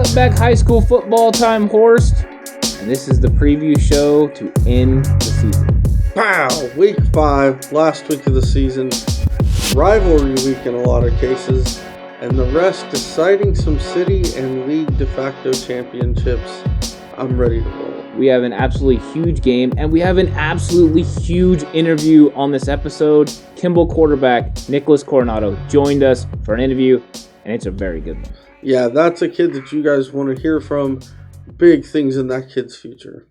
Cutback High School football time, Horst. And this is the preview show to end the season. Pow! Week 5, last week of the season. Rivalry week in a lot of cases. And the rest deciding some city and league de facto championships. I'm ready to roll. We have an absolutely huge game, and we have an absolutely huge interview on this episode. Kimball quarterback Nicholas Coronado joined us for an interview, and it's a very good one. Yeah, that's a kid that you guys want to hear from. Big things in that kid's future.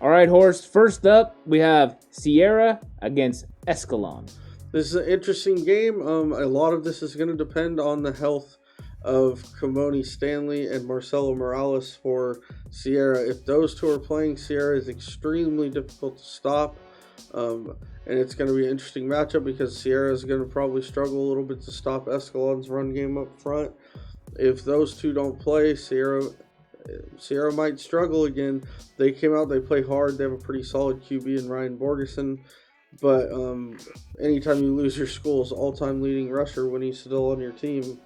All right, Horst. First up, we have Sierra against Escalon. This is an interesting game. A lot of this is going to depend on the health of Kimoni Stanley and Marcelo Morales for Sierra. If those two are playing, Sierra is extremely difficult to stop. And it's going to be an interesting matchup because Sierra is going to probably struggle a little bit to stop Escalon's run game up front. If those two don't play, Sierra might struggle again. They came out, they play hard. They have a pretty solid QB in Ryan Borgeson. But anytime you lose your school's all-time leading rusher when he's still on your team,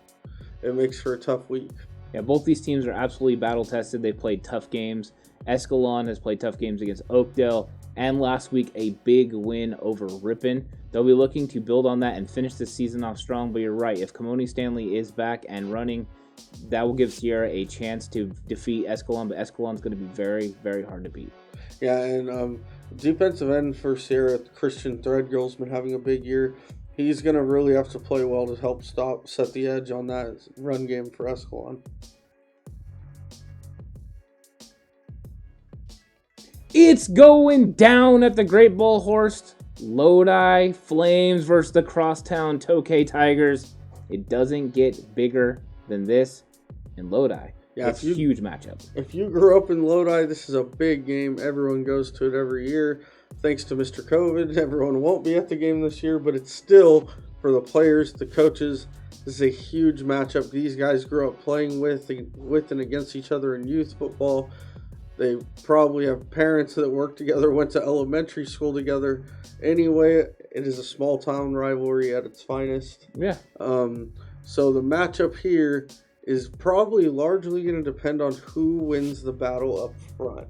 it makes for a tough week. Yeah, both these teams are absolutely battle-tested. They've played tough games. Escalon has played tough games against Oakdale, and last week a big win over Ripon. They'll be looking to build on that and finish the season off strong, but you're right. If Kimoni Stanley is back and running, that will give Sierra a chance to defeat Escalon, but Escalon's going to be very, very hard to beat. Yeah, and defensive end for Sierra, Christian Threadgill's been having a big year. He's going to really have to play well to help set the edge on that run game for Escalon. It's going down at the Great Bull, Horst. Lodi Flames versus the Crosstown Tokay Tigers. It doesn't get bigger than this in Lodi. Yeah, it's a huge matchup. If you grew up in Lodi, this is a big game. Everyone goes to it every year. Thanks to Mr. COVID, everyone won't be at the game this year, but it's still, for the players, the coaches, this is a huge matchup. These guys grew up playing with and against each other in youth football. They probably have parents that work together, went to elementary school together. Anyway, it is a small town rivalry at its finest. Yeah. So the matchup here is probably largely going to depend on who wins the battle up front.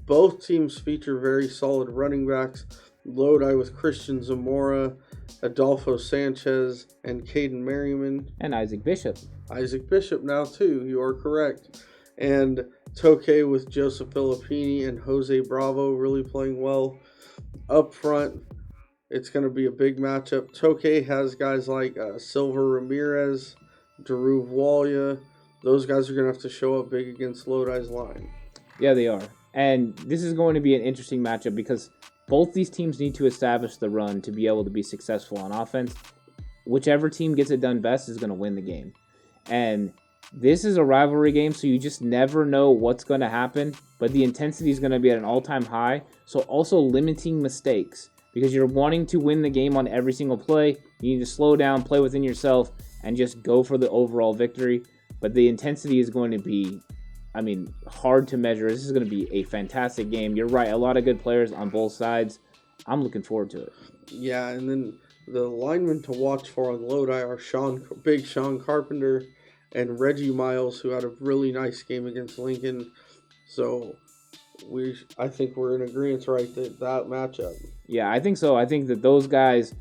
Both teams feature very solid running backs. Lodi with Christian Zamora, Adolfo Sanchez, and Caden Merriman. And Isaac Bishop. Isaac Bishop now too, you are correct. And Tokay with Joseph Filippini and Jose Bravo really playing well. Up front, it's going to be a big matchup. Tokay has guys like Silver Ramirez, Daruv Walia. Those guys are going to have to show up big against Lodi's line. Yeah, they are. And this is going to be an interesting matchup because both these teams need to establish the run to be able to be successful on offense. Whichever team gets it done best is going to win the game. And this is a rivalry game, so you just never know what's going to happen. But the intensity is going to be at an all-time high. So also limiting mistakes. Because you're wanting to win the game on every single play. You need to slow down, play within yourself, and just go for the overall victory. But the intensity is going to be, hard to measure. This is going to be a fantastic game. You're right, a lot of good players on both sides. I'm looking forward to it. Yeah, and then the linemen to watch for on Lodi are Big Sean Carpenter and Reggie Miles, who had a really nice game against Lincoln. So I think we're in agreement right that matchup. Yeah, I think so. I think that those guys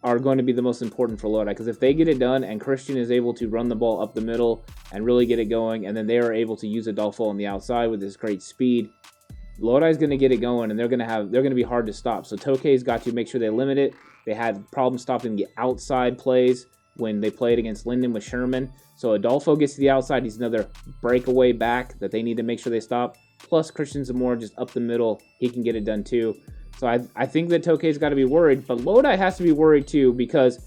are going to be the most important for Lodi because if they get it done and Christian is able to run the ball up the middle and really get it going, and then they are able to use Adolfo on the outside with his great speed, Lodi's going to get it going, and they're going to be hard to stop. So Tokay's got to make sure they limit it. They had problems stopping the outside plays when they played against Linden with Sherman. So Adolfo gets to the outside. He's another breakaway back that they need to make sure they stop. Plus Christian Zamora just up the middle. He can get it done too. So I think that Tokay's got to be worried. But Lodi has to be worried too because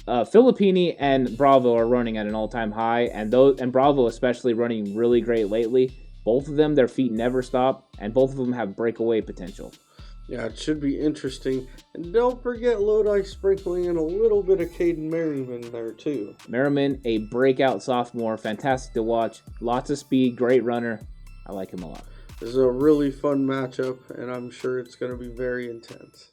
Filippini and Bravo are running at an all-time high. And Bravo especially running really great lately. Both of them, their feet never stop. And both of them have breakaway potential. Yeah, it should be interesting. And don't forget Lodi sprinkling in a little bit of Caden Merriman there too. Merriman, a breakout sophomore, fantastic to watch. Lots of speed, great runner. I like him a lot. This is a really fun matchup, and I'm sure it's going to be very intense.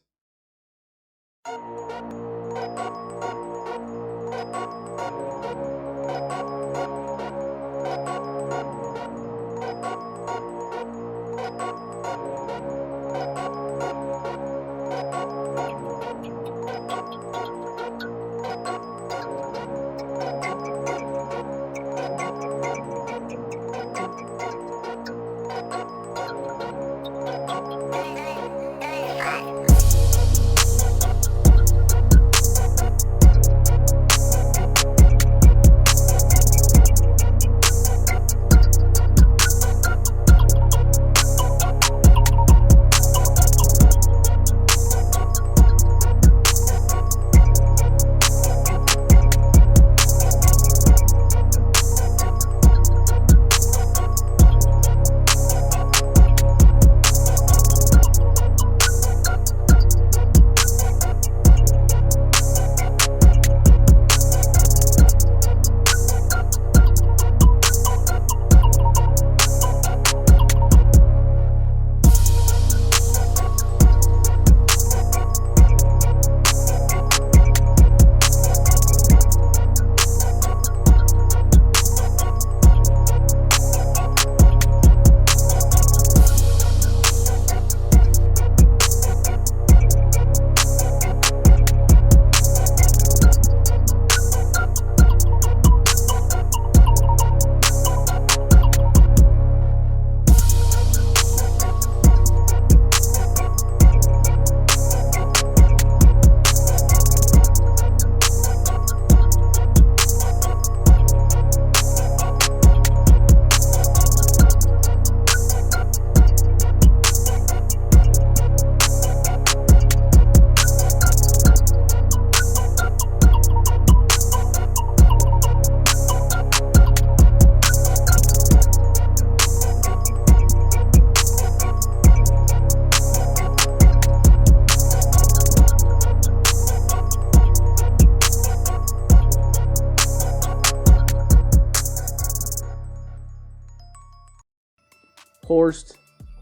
Horst,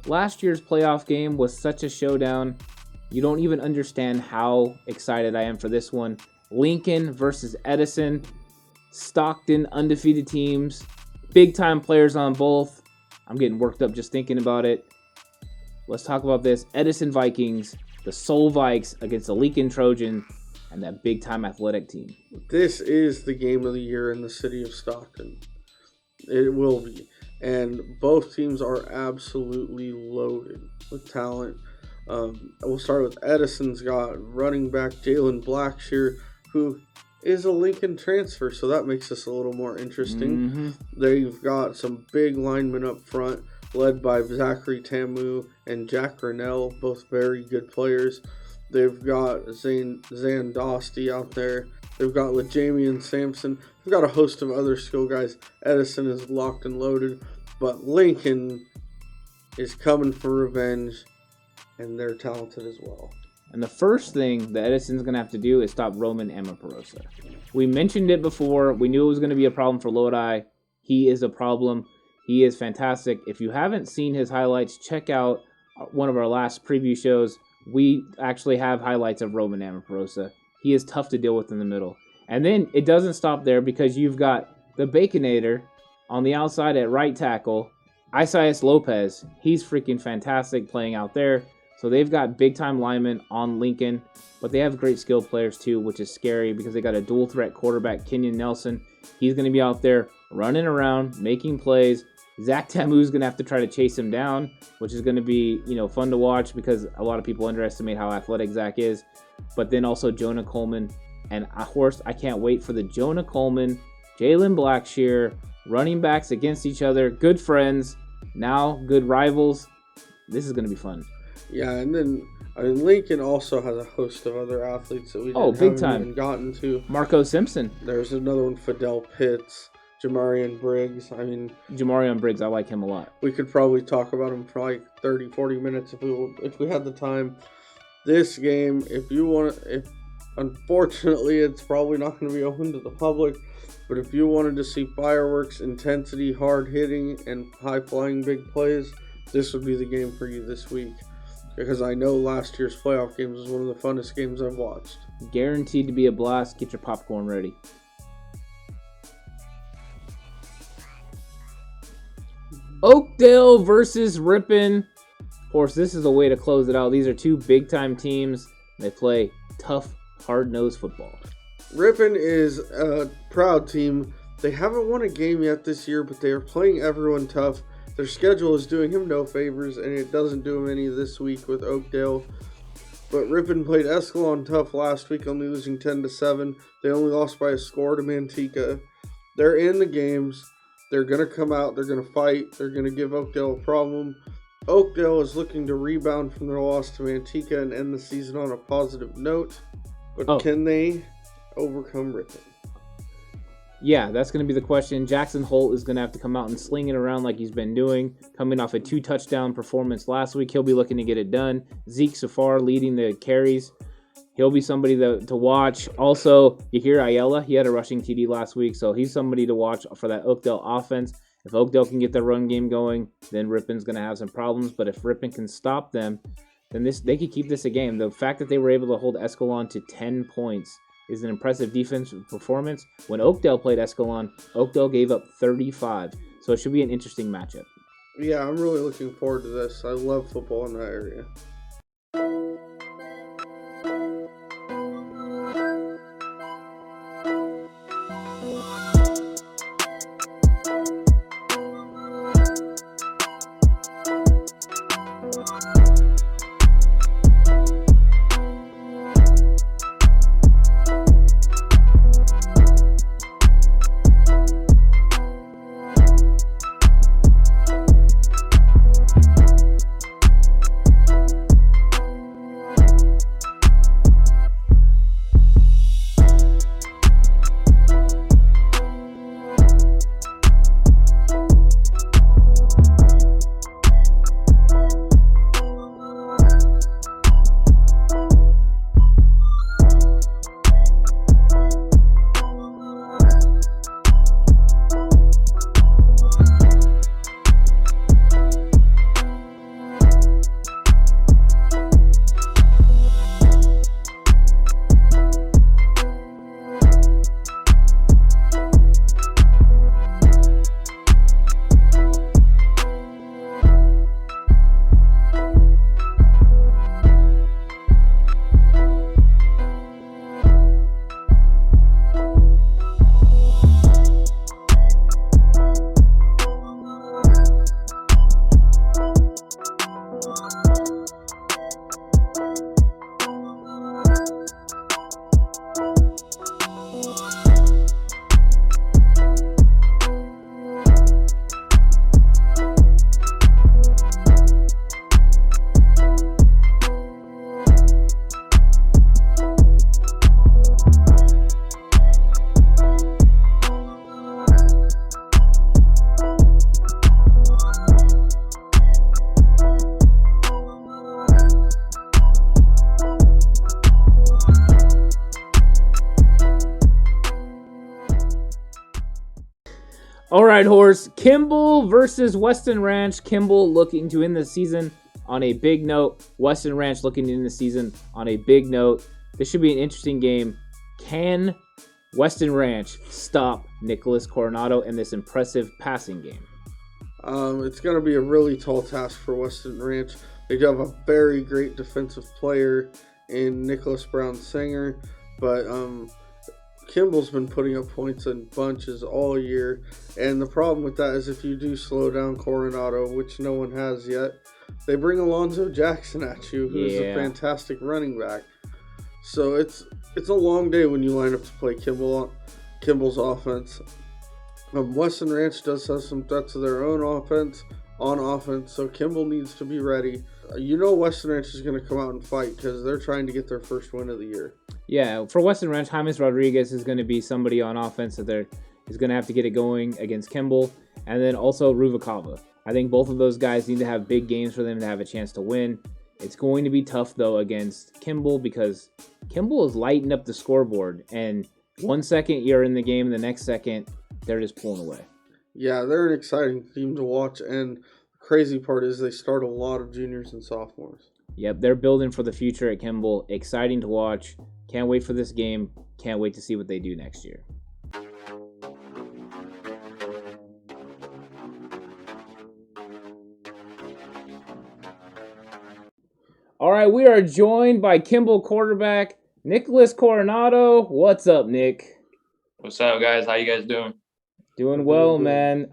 last year's playoff game was such a showdown. You don't even understand how excited I am for this one. Lincoln versus Edison. Stockton, undefeated teams. Big time players on both. I'm getting worked up just thinking about it. Let's talk about this. Edison Vikings, the Soul Vikes against the Lincoln Trojan, and that big time athletic team. This is the game of the year in the city of Stockton. It will be. And both teams are absolutely loaded with talent. We'll start with Edison's got running back Jalen Blackshear, who is a Lincoln transfer, so that makes this a little more interesting. They've got some big linemen up front, led by Zachary Tamu and Jack Grinnell, both very good players. They've got Zan Dosty out there. They've got LeJamian Sampson. They've got a host of other skill guys. Edison is locked and loaded, but Lincoln is coming for revenge, and they're talented as well. And the first thing that Edison's going to have to do is stop Roman Amaporosa. We mentioned it before. We knew it was going to be a problem for Lodi. He is a problem. He is fantastic. If you haven't seen his highlights, check out one of our last preview shows. We actually have highlights of Roman Amaporosa. He is tough to deal with in the middle. And then it doesn't stop there, because you've got the Baconator on the outside at right tackle, Isaias Lopez. He's freaking fantastic playing out there. So they've got big-time linemen on Lincoln, but they have great skill players too, which is scary because they got a dual-threat quarterback, Kenyon Nelson. He's going to be out there running around, making plays. Zach Tamu's going to have to try to chase him down, which is going to be, fun to watch because a lot of people underestimate how athletic Zach is. But then also Jonah Coleman and Horst. I can't wait for the Jonah Coleman, Jalen Blackshear running backs against each other. Good friends, now good rivals. This is going to be fun. Yeah, and then Lincoln also has a host of other athletes that we haven't even gotten to. Marco Simpson. There's another one, Fidel Pitts, Jamarian Briggs. Jamarian Briggs, I like him a lot. We could probably talk about him for like 30, 40 minutes if we had the time. This game, unfortunately, it's probably not going to be open to the public, but if you wanted to see fireworks, intensity, hard hitting, and high-flying big plays, this would be the game for you this week. Because I know last year's playoff games was one of the funnest games I've watched. Guaranteed to be a blast. Get your popcorn ready. Oakdale versus Ripon. Of course, this is a way to close it out. These are two big-time teams. They play tough, hard-nosed football. Ripon is a proud team. They haven't won a game yet this year, but they are playing everyone tough. Their schedule is doing him no favors, and it doesn't do him any this week with Oakdale. But Ripon played Escalon tough last week, only losing 10-7. They only lost by a score to Manteca. They're in the games. They're going to come out. They're going to fight. They're going to give Oakdale a problem. Oakdale is looking to rebound from their loss to Manteca and end the season on a positive note. But can they overcome Ripon? Yeah, that's going to be the question. Jackson Holt is going to have to come out and sling it around like he's been doing. Coming off a 2-touchdown performance last week, he'll be looking to get it done. Zeke Safar leading the carries. He'll be somebody to watch. Also, Yahir Ayala, he had a rushing TD last week, so he's somebody to watch for that Oakdale offense. If Oakdale can get their run game going, then Ripon's going to have some problems. But if Ripon can stop them, then they could keep this a game. The fact that they were able to hold Escalon to 10 points is an impressive defensive performance. When Oakdale played Escalon, Oakdale gave up 35. So it should be an interesting matchup. Yeah, I'm really looking forward to this. I love football in that area. All right, Horse. Kimball versus Weston Ranch. Kimball looking to end the season on a big note. Weston Ranch looking to end the season on a big note. This should be an interesting game. Can Weston Ranch stop Nicholas Coronado in this impressive passing game? It's going to be a really tall task for Weston Ranch. They do have a very great defensive player in Nicholas Brown-Singer, but Kimball's been putting up points in bunches all year, and the problem with that is if you do slow down Coronado, which no one has yet, they bring Alonzo Jackson at you, who's a fantastic running back. So it's a long day when you line up to play Kimball's offense. Weston Ranch does have some threats of their own on offense, so Kimball needs to be ready. You know Weston Ranch is going to come out and fight because they're trying to get their first win of the year. Yeah, for Weston Ranch, James Rodriguez is going to be somebody on offense that is going to have to get it going against Kimball, and then also Ruvalcaba. I think both of those guys need to have big games for them to have a chance to win. It's going to be tough, though, against Kimball because Kimball is lighting up the scoreboard, and 1 second you're in the game, and the next second they're just pulling away. Yeah, they're an exciting team to watch, and the crazy part is they start a lot of juniors and sophomores. Yep, they're building for the future at Kimball. Exciting to watch. Can't wait for this game. Can't wait to see what they do next year. All right, we are joined by Kimball quarterback Nicholas Coronado. What's up, Nick? What's up, guys? How you guys doing? Doing well, man.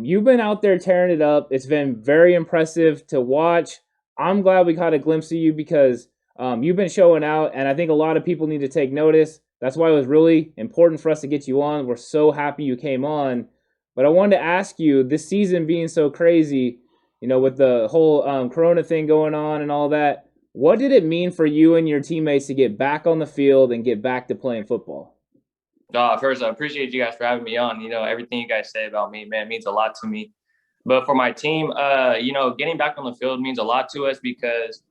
You've been out there tearing it up. It's been very impressive to watch. I'm glad we caught a glimpse of you because you've been showing out, and I think a lot of people need to take notice. That's why it was really important for us to get you on. We're so happy you came on. But I wanted to ask you, this season being so crazy, with the whole Corona thing going on and all that, what did it mean for you and your teammates to get back on the field and get back to playing football? First, I appreciate you guys for having me on. Everything you guys say about me, man, means a lot to me. But for my team, getting back on the field means a lot to us because,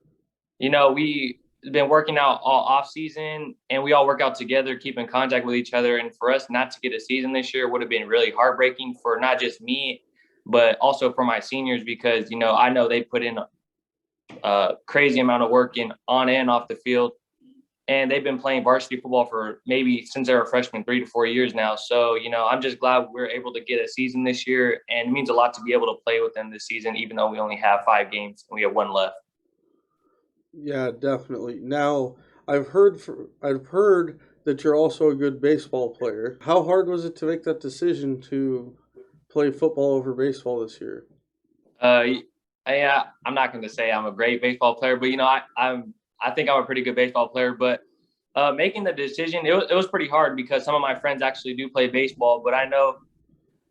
we've been working out all off season and we all work out together, keep in contact with each other. And for us not to get a season this year would have been really heartbreaking for not just me, but also for my seniors because, I know they put in a crazy amount of work on and off the field. And they've been playing varsity football for maybe since they were freshmen 3 to 4 years now. So, I'm just glad we're able to get a season this year. And it means a lot to be able to play with them this season, even though we only have 5 games and we have 1 left. Yeah, definitely. Now, I've heard that you're also a good baseball player. How hard was it to make that decision to play football over baseball this year? I'm not going to say I'm a great baseball player, but I think I'm a pretty good baseball player. But making the decision, it was pretty hard because some of my friends actually do play baseball. But I know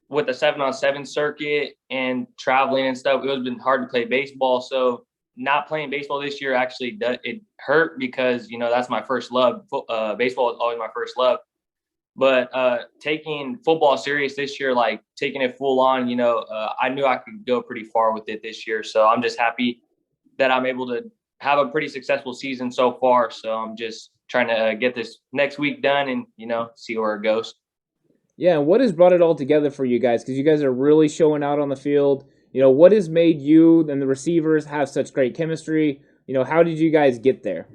with the 7-on-7 circuit and traveling and stuff, it was been hard to play baseball. So not playing baseball this year actually it hurt because that's my first love. Baseball is always my first love. But taking football serious this year, like taking it full on, I knew I could go pretty far with it this year. So I'm just happy that I'm able to have a pretty successful season so far. So I'm just trying to get this next week done and, see where it goes. Yeah, and what has brought it all together for you guys? Because you guys are really showing out on the field. What has made you and the receivers have such great chemistry? How did you guys get there?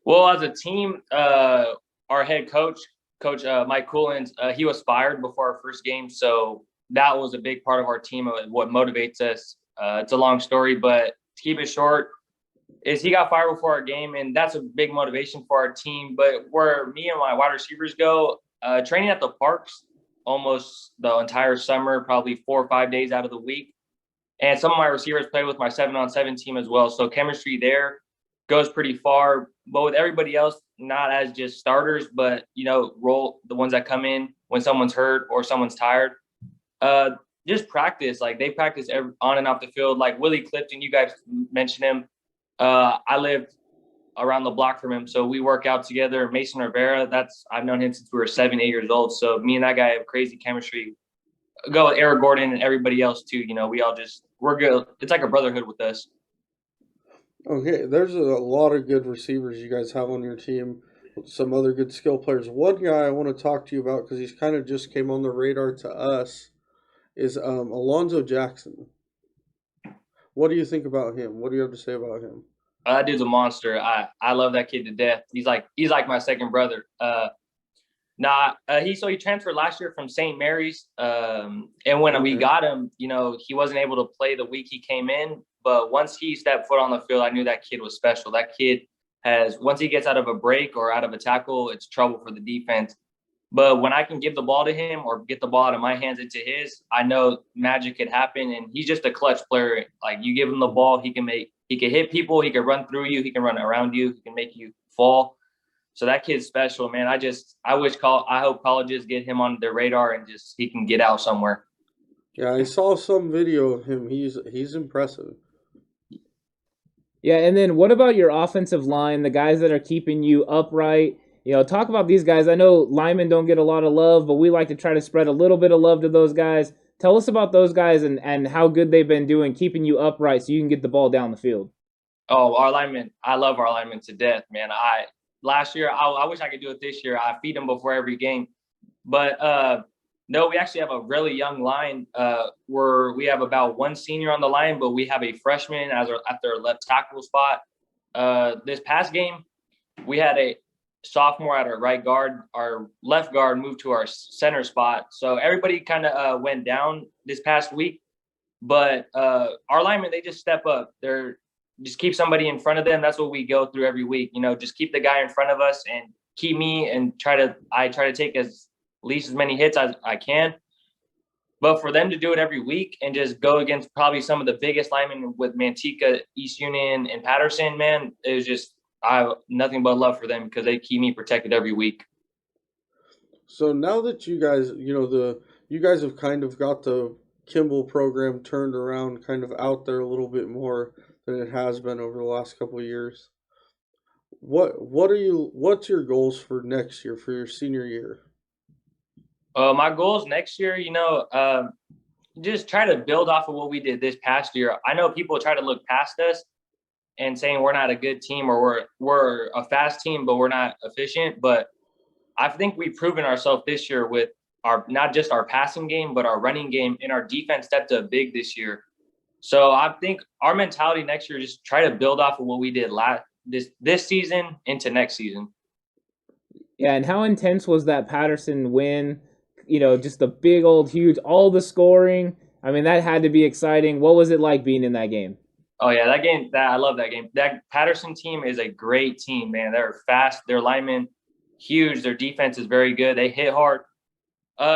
Well, as a team, our head coach, Mike Coolins, he was fired before our first game. So that was a big part of our team, what motivates us. It's a long story, but to keep it short, is he got fired before our game, and that's a big motivation for our team. But where me and my wide receivers go, training at the parks almost the entire summer, probably 4 or 5 days out of the week. And some of my receivers play with my 7-on-7 team as well. So chemistry there goes pretty far. But with everybody else, not as just starters, but, role the ones that come in when someone's hurt or someone's tired. Just practice. Like they practice on and off the field. Like Willie Clifton, you guys mentioned him. I lived around the block from him, so we work out together. Mason Rivera, I've known him since we were 7, 8 years old. So me and that guy have crazy chemistry. Go with Eric Gordon and everybody else too. We're good. It's like a brotherhood with us. Okay, there's a lot of good receivers you guys have on your team. Some other good skill players. One guy I want to talk to you about because he's kind of just came on the radar to us is Alonzo Jackson. What do you think about him? What do you have to say about him? That dude's a monster. I love that kid to death. He's like my second brother. He transferred last year from St. Mary's. And when we got him, he wasn't able to play the week he came in. But once he stepped foot on the field, I knew that kid was special. That kid once he gets out of a break or out of a tackle, it's trouble for the defense. But when I can give the ball to him or get the ball out of my hands into his, I know magic could happen. And he's just a clutch player. Like you give him the ball, he can hit people, he can run through you, he can run around you, he can make you fall. So that kid's special, man. I hope colleges get him on their radar and just he can get out somewhere. Yeah, I saw some video of him. He's impressive. Yeah, and then what about your offensive line, the guys that are keeping you upright? Talk about these guys. I know linemen don't get a lot of love, but we like to try to spread a little bit of love to those guys. Tell us about those guys and how good they've been doing, keeping you upright so you can get the ball down the field. Oh, our linemen. I love our linemen to death, man. Last year, I wish I could do it this year. I feed them before every game. But no, we actually have a really young line where we have about 1 senior on the line, but we have a freshman at their left tackle spot. This past game, we had a sophomore at our right guard. Our left guard moved to our center spot. So everybody kind of went down this past week. But our linemen, they just step up. just keep somebody in front of them. That's what we go through every week. Just keep the guy in front of us and keep me, and I try to take as least as many hits as I can. But for them to do it every week and just go against probably some of the biggest linemen with Manteca, East Union, and Patterson, man, it was just I have nothing but love for them because they keep me protected every week. So now that you guys, you guys have kind of got the Kimball program turned around, kind of out there a little bit more than it has been over the last couple of years. What's your goals for next year, for your senior year? My goals next year, just try to build off of what we did this past year. I know people try to look past us and saying we're not a good team or we're a fast team, but we're not efficient. But I think we've proven ourselves this year with our not just our passing game, but our running game, and our defense stepped up big this year. So I think our mentality next year is just try to build off of what we did this season into next season. Yeah, and how intense was that Patterson win? Just the big old huge, all the scoring. I mean, that had to be exciting. What was it like being in that game? Oh yeah, that game. I love that game. That Patterson team is a great team, man. They're fast. Their linemen huge. Their defense is very good. They hit hard.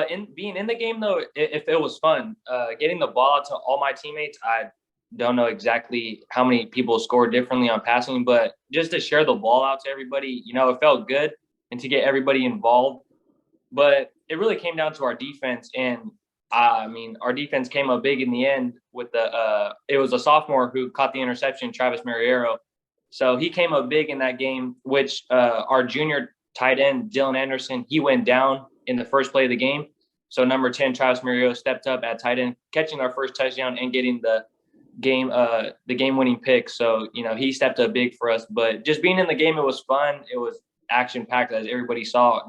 In being in the game though, if it was fun. Getting the ball out to all my teammates. I don't know exactly how many people scored differently on passing, but just to share the ball out to everybody, it felt good, and to get everybody involved. But it really came down to our defense, and our defense came up big in the end with it was a sophomore who caught the interception, Travis Mariero. So he came up big in that game, which our junior tight end, Dylan Anderson, he went down in the first play of the game. So number 10, Travis Mariero, stepped up at tight end, catching our first touchdown and getting the game-winning pick. So, he stepped up big for us. But just being in the game, it was fun. It was action-packed, as everybody saw.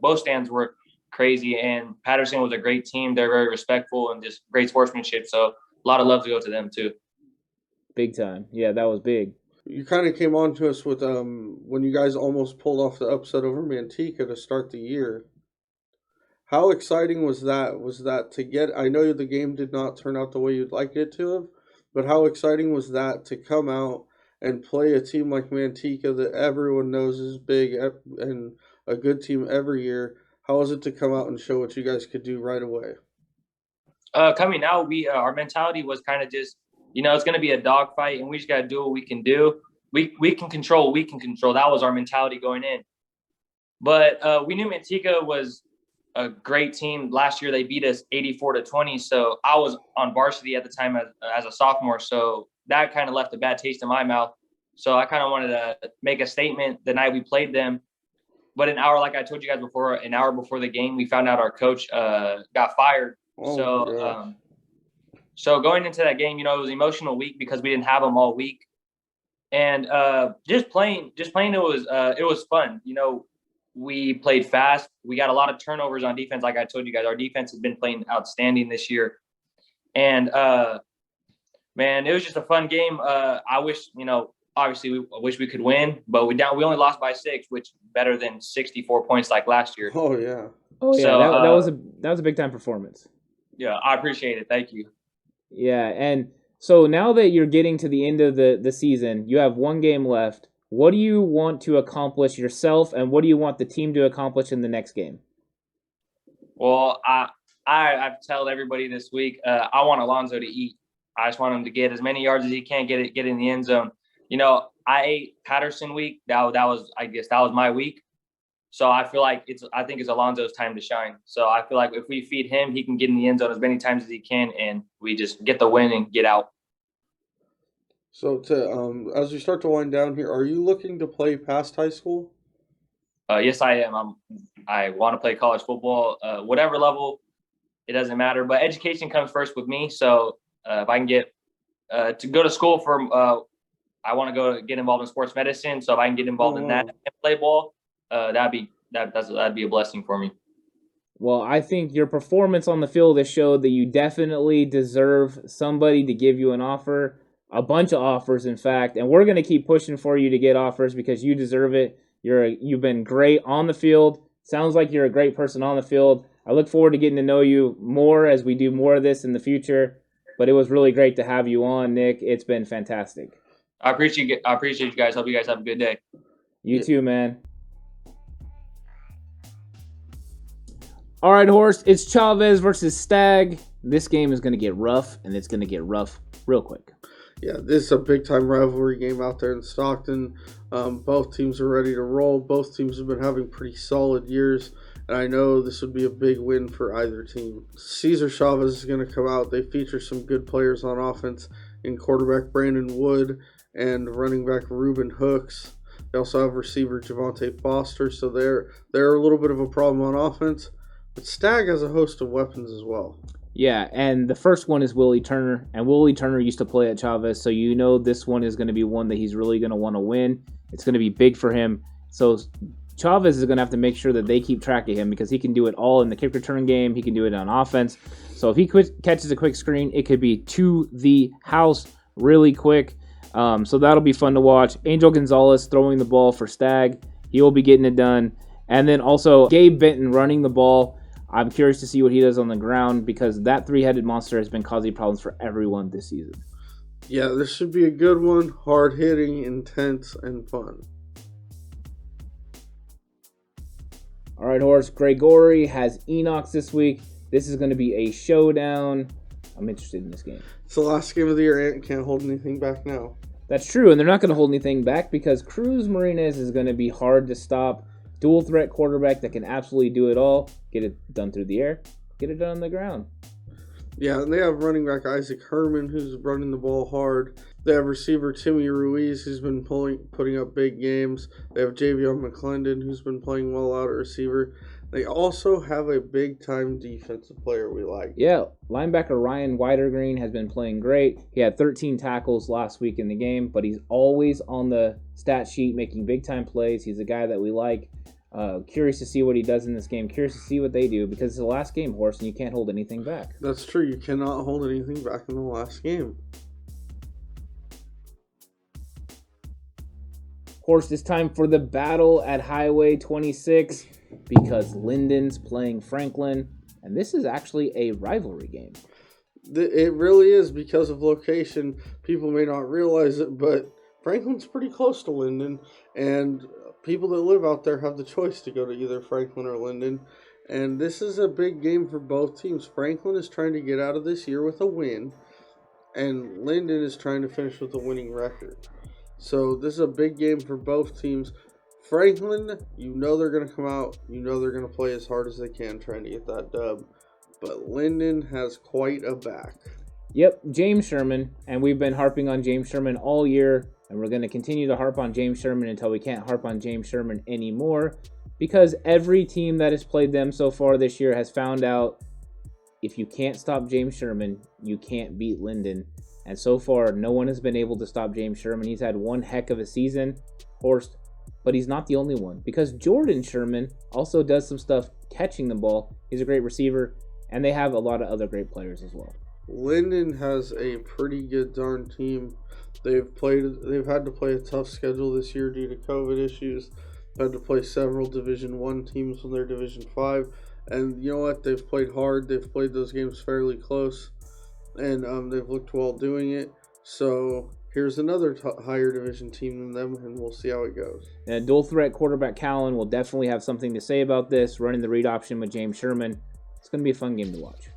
Both stands were crazy, and Patterson was a great team. They're very respectful and just great sportsmanship. So a lot of love to go to them too. Big time. Yeah, that was big. You kind of came on to us with when you guys almost pulled off the upset over Manteca to start the year. How exciting was that? Was that to get? I know the game did not turn out the way you'd like it to have, but how exciting was that to come out and play a team like Manteca that everyone knows is big and a good team every year? How was it to come out and show what you guys could do right away? Coming out, our mentality was kind of just, it's going to be a dogfight, and we just got to do what we can do. We can control what we can control. That was our mentality going in. But we knew Manteca was a great team. Last year, they beat us 84-20. So I was on varsity at the time as a sophomore. So that kind of left a bad taste in my mouth. So I kind of wanted to make a statement the night we played them. But like I told you guys before, an hour before the game, we found out our coach got fired. So going into that game, it was an emotional week because we didn't have him all week. And just playing, it was fun. We played fast. We got a lot of turnovers on defense. Like I told you guys, our defense has been playing outstanding this year. And, man, it was just a fun game. I wish, obviously we wish we could win, but we only lost by 6, which is better than 64 points like last year. Oh yeah. Oh yeah. So, that was a big time performance. Yeah, I appreciate it. Thank you. Yeah, and so now that you're getting to the end of the season, you have one game left. What do you want to accomplish yourself, and what do you want the team to accomplish in the next game? Well, I've told everybody this week, I want Alonzo to eat. I just want him to get as many yards as he can, get in the end zone. I ate Patterson week. That was my week. So I feel like I think it's Alonzo's time to shine. So I feel like if we feed him, he can get in the end zone as many times as he can, and we just get the win and get out. So as we start to wind down here, are you looking to play past high school? Yes, I am. I want to play college football, whatever level, it doesn't matter. But education comes first with me. So if I can get to go to school I want to get involved in sports medicine. So if I can get involved in that and play ball, that'd be a blessing for me. Well, I think your performance on the field has showed that you definitely deserve somebody to give you an offer, a bunch of offers, in fact, and we're going to keep pushing for you to get offers because you deserve it. You've been great on the field. Sounds like you're a great person on the field. I look forward to getting to know you more as we do more of this in the future, but it was really great to have you on, Nick. It's been fantastic. I appreciate you guys. Hope you guys have a good day. You too, man. All right, Horse. It's Chavez versus Stagg. This game is going to get rough, and it's going to get rough real quick. Yeah, this is a big-time rivalry game out there in Stockton. Both teams are ready to roll. Both teams have been having pretty solid years, and I know this would be a big win for either team. Cesar Chavez is going to come out. They feature some good players on offense in quarterback Brandon Wood and running back Reuben Hooks. They also have receiver Javante Foster, so they're a little bit of a problem on offense. But Stagg has a host of weapons as well. Yeah, and the first one is Willie Turner, and Willie Turner used to play at Chavez, so you know this one is going to be one that he's really going to want to win. It's going to be big for him. So Chavez is going to have to make sure that they keep track of him because he can do it all in the kick return game. He can do it on offense. So if he catches a quick screen, it could be to the house really quick. So that'll be fun to watch. Angel Gonzalez throwing the ball for Stagg. He will be getting it done. And then also Gabe Benton running the ball. I'm curious to see what he does on the ground because that three-headed monster has been causing problems for everyone this season. Yeah, this should be a good one. Hard-hitting, intense, and fun. All right, Horse. Gregory has Enochs this week. This is going to be a showdown. I'm interested in this game. It's the last game of the year. Ant can't hold anything back now. That's true, and they're not going to hold anything back because Cruz Martinez is going to be hard to stop. Dual threat quarterback that can absolutely do it all. Get it done through the air. Get it done on the ground. Yeah, and they have running back Isaac Herman, who's running the ball hard. They have receiver Timmy Ruiz, who's been putting up big games. They have Javion McClendon, who's been playing well out at receiver. They also have a big-time defensive player we like. Yeah, linebacker Ryan Widergreen has been playing great. He had 13 tackles last week in the game, but he's always on the stat sheet making big-time plays. He's a guy that we like. Curious to see what he does in this game. Curious to see what they do because it's the last game, Horse, and you can't hold anything back. That's true. You cannot hold anything back in the last game. Horse, it's time for the battle at Highway 26 because Linden's playing Franklin, and this is actually a rivalry game. It really is because of location. People may not realize it, but Franklin's pretty close to Linden, and people that live out there have the choice to go to either Franklin or Linden. And this is a big game for both teams. Franklin is trying to get out of this year with a win, and Linden is trying to finish with a winning record. So this is a big game for both teams. Franklin, you know they're going to come out. You know they're going to play as hard as they can trying to get that dub. But Linden has quite a back. Yep, James Sherman, and we've been harping on James Sherman all year, and we're going to continue to harp on James Sherman until we can't harp on James Sherman anymore, because every team that has played them so far this year has found out if you can't stop James Sherman, you can't beat Linden. And so far, no one has been able to stop James Sherman. He's had one heck of a season, Horst, but he's not the only one, because Jordan Sherman also does some stuff catching the ball. He's a great receiver, and they have a lot of other great players as well. Linden has a pretty good darn team. They've had to play a tough schedule this year due to COVID issues. Had to play several Division I teams when they're Division 5. And you know what? They've played hard. They've played those games fairly close. And they've looked well doing it. So here's another higher division team than them, and we'll see how it goes. And dual threat quarterback Callan will definitely have something to say about this, running the read option with James Sherman. It's going to be a fun game to watch.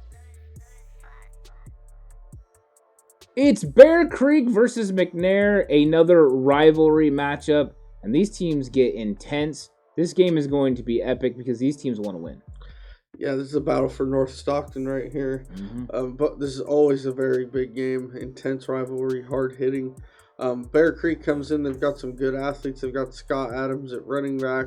It's Bear Creek versus McNair, another rivalry matchup, and these teams get intense. This game is going to be epic because these teams want to win. Yeah, this is a battle for North Stockton right here. But this is always a very big game, intense rivalry, hard-hitting. Bear Creek comes in. They've got some good athletes. They've got Scott Adams at running back.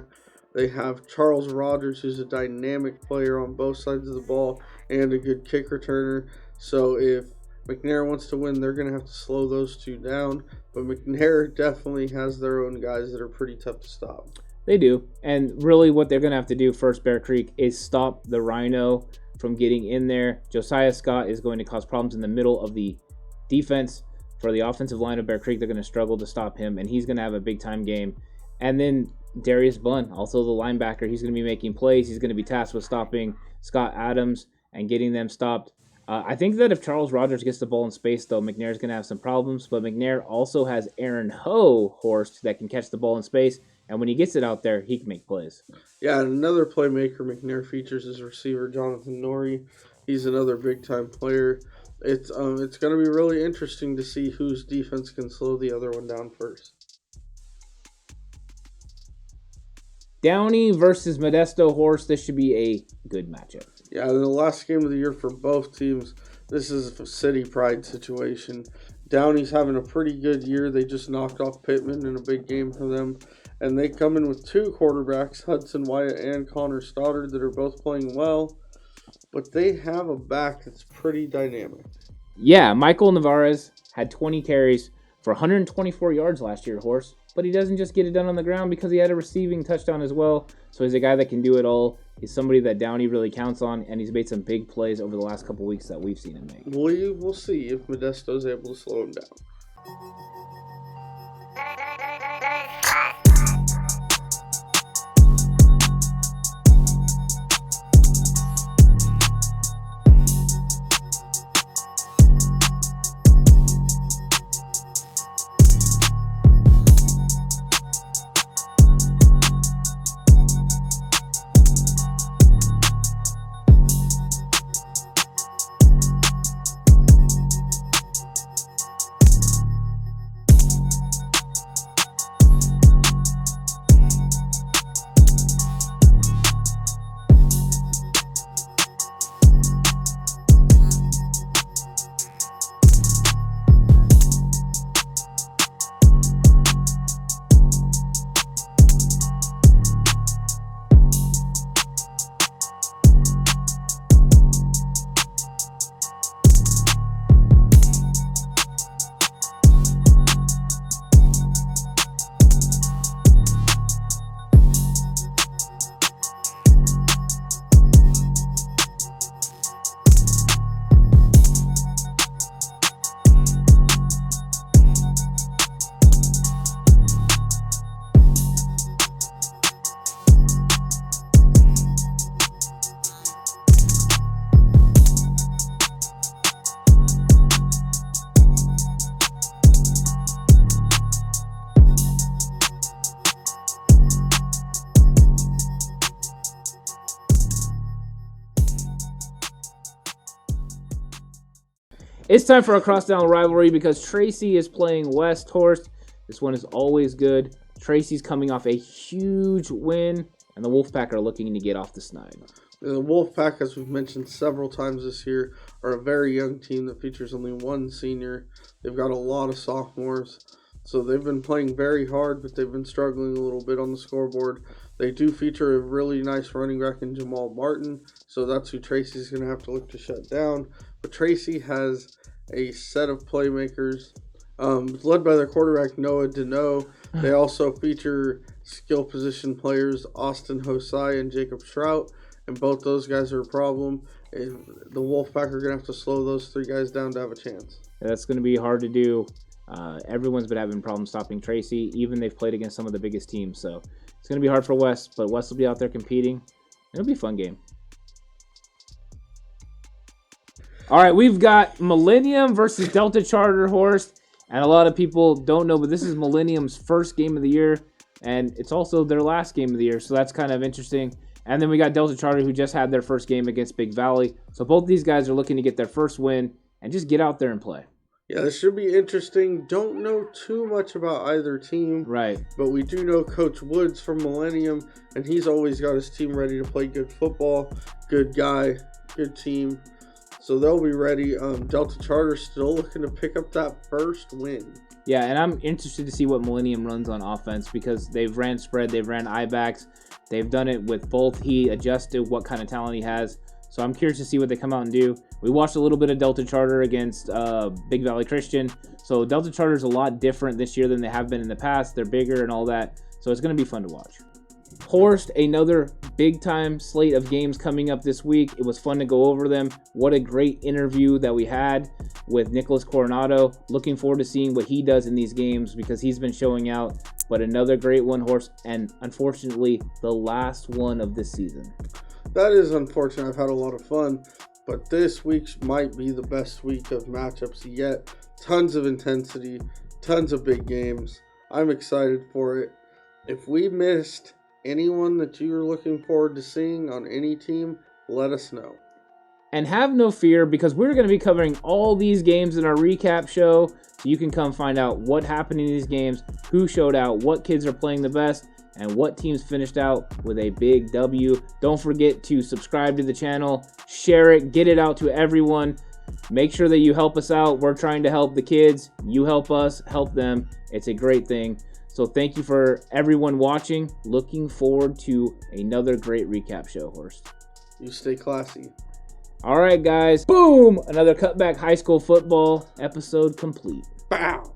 They have Charles Rogers, who's a dynamic player on both sides of the ball and a good kick returner. So if McNair wants to win, they're going to have to slow those two down. But McNair definitely has their own guys that are pretty tough to stop. They do. And really what they're going to have to do first, Bear Creek, is stop the Rhino from getting in there. Josiah Scott is going to cause problems in the middle of the defense. For the offensive line of Bear Creek, they're going to struggle to stop him, and he's going to have a big-time game. And then Darius Bunn, also the linebacker, he's going to be making plays. He's going to be tasked with stopping Scott Adams and getting them stopped. I think that if Charles Rogers gets the ball in space, though, McNair's going to have some problems. But McNair also has Aaron Horst that can catch the ball in space. And when he gets it out there, he can make plays. Yeah, and another playmaker McNair features is receiver Jonathan Norrie. He's another big-time player. It's going to be really interesting to see whose defense can slow the other one down first. Downey versus Modesto Horse. This should be a good matchup. Yeah, in the last game of the year for both teams, this is a city pride situation. Downey's having a pretty good year. They just knocked off Pittman in a big game for them. And they come in with two quarterbacks, Hudson Wyatt and Connor Stoddard, that are both playing well. But they have a back that's pretty dynamic. Yeah, Michael Navarez had 20 carries for 124 yards last year, Horse. But he doesn't just get it done on the ground because he had a receiving touchdown as well. So he's a guy that can do it all. He's somebody that Downey really counts on, and he's made some big plays over the last couple weeks that we've seen him make. We will see if Modesto's able to slow him down. It's time for a crosstown rivalry because Tracy is playing West Horse. This one is always good. Tracy's coming off a huge win, and the Wolfpack are looking to get off the snide. The Wolfpack, as we've mentioned several times this year, are a very young team that features only one senior. They've got a lot of sophomores, so they've been playing very hard, but they've been struggling a little bit on the scoreboard. They do feature a really nice running back in Jamal Martin, so that's who Tracy's going to have to look to shut down. But Tracy has a set of playmakers led by their quarterback, Noah Deneau. They also feature skill position players, Austin Hosai and Jacob Trout, and both those guys are a problem. And the Wolfpack are going to have to slow those three guys down to have a chance. Yeah, that's going to be hard to do. Everyone's been having problems stopping Tracy. Even they've played against some of the biggest teams, so it's going to be hard for West, but West will be out there competing. It'll be a fun game. All right, we've got Millennium versus Delta Charter Horse, and a lot of people don't know, but this is Millennium's first game of the year, and it's also their last game of the year, so that's kind of interesting. And then we got Delta Charter, who just had their first game against Big Valley, so both these guys are looking to get their first win and just get out there and play. Yeah, this should be interesting. Don't know too much about either team. Right. But we do know Coach Woods from Millennium, and he's always got his team ready to play good football. Good guy, good team. So they'll be ready. Delta Charter still looking to pick up that first win. Yeah, and I'm interested to see what Millennium runs on offense because they've ran spread, they've ran I-backs. They've done it with both. He adjusted what kind of talent he has. So I'm curious to see what they come out and do. We watched a little bit of Delta Charter against Big Valley Christian. So Delta Charter is a lot different this year than they have been in the past. They're bigger and all that. So it's going to be fun to watch. Horst, another big-time slate of games coming up this week. It was fun to go over them. What a great interview that we had with Nicholas Coronado. Looking forward to seeing what he does in these games because he's been showing out. But another great one, Horst, and unfortunately, the last one of this season. That is unfortunate. I've had a lot of fun. but this week might be the best week of matchups yet. Tons of intensity, tons of big games. I'm excited for it. If we missed anyone that you're looking forward to seeing on any team, let us know. And have no fear, because we're going to be covering all these games in our recap show, so you can come find out what happened in these games, who showed out, what kids are playing the best, and what teams finished out with a big W. Don't forget to subscribe to the channel, share it, get it out to everyone. Make sure that you help us out. We're trying to help the kids. You help us, help them. It's a great thing. So thank you for everyone watching. Looking forward to another great recap show, Horst. You stay classy. All right, guys. Boom! Another Cutback High School Football episode complete. Bow!